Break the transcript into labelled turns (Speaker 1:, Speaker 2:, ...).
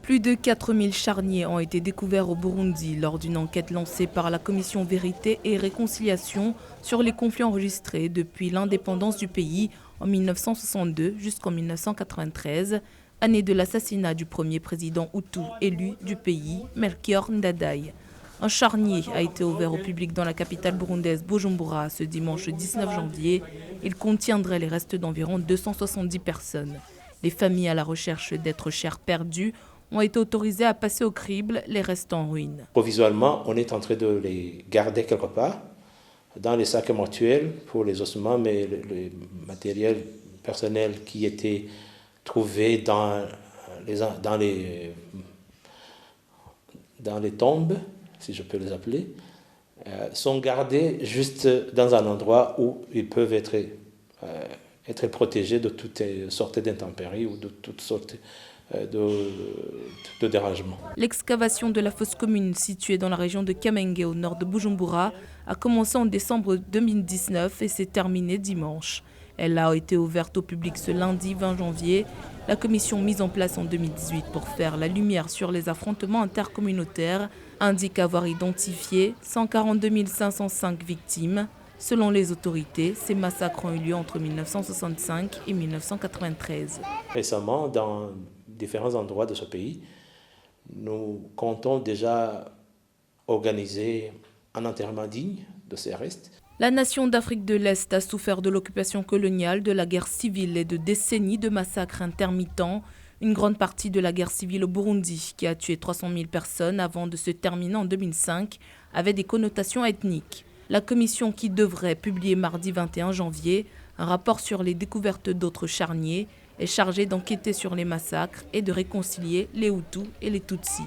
Speaker 1: Plus de 4000 charniers ont été découverts au Burundi lors d'une enquête lancée par la Commission Vérité et Réconciliation sur les conflits enregistrés depuis l'indépendance du pays en 1962 jusqu'en 1993, année de l'assassinat du premier président Hutu élu du pays, Melchior Ndadaye. Un charnier a été ouvert au public dans la capitale burundaise Bujumbura ce dimanche 19 janvier. Il contiendrait les restes d'environ 270 personnes. Les familles à la recherche d'êtres chers perdus ont été autorisés à passer au crible les restes en ruine.
Speaker 2: Provisoirement, on est en train de les garder quelque part, dans les sacs mortuaires pour les ossements, mais le matériel personnel qui était trouvé dans les tombes, si je peux les appeler, sont gardés juste dans un endroit où ils peuvent être protégés de toutes sortes d'intempéries ou de toutes sortes de dérangements.
Speaker 1: L'excavation de la fosse commune située dans la région de Kamenge au nord de Bujumbura a commencé en décembre 2019 et s'est terminée dimanche. Elle a été ouverte au public ce lundi 20 janvier. La commission mise en place en 2018 pour faire la lumière sur les affrontements intercommunautaires indique avoir identifié 142 505 victimes. Selon les autorités, ces massacres ont eu lieu entre 1965 et 1993.
Speaker 2: Récemment, dans différents endroits de ce pays, nous comptons déjà organiser un enterrement digne de ces restes.
Speaker 1: La nation d'Afrique de l'Est a souffert de l'occupation coloniale, de la guerre civile et de décennies de massacres intermittents. Une grande partie de la guerre civile au Burundi, qui a tué 300 000 personnes avant de se terminer en 2005, avait des connotations ethniques. La commission qui devrait publier mardi 21 janvier un rapport sur les découvertes d'autres charniers est chargée d'enquêter sur les massacres et de réconcilier les Hutus et les Tutsis.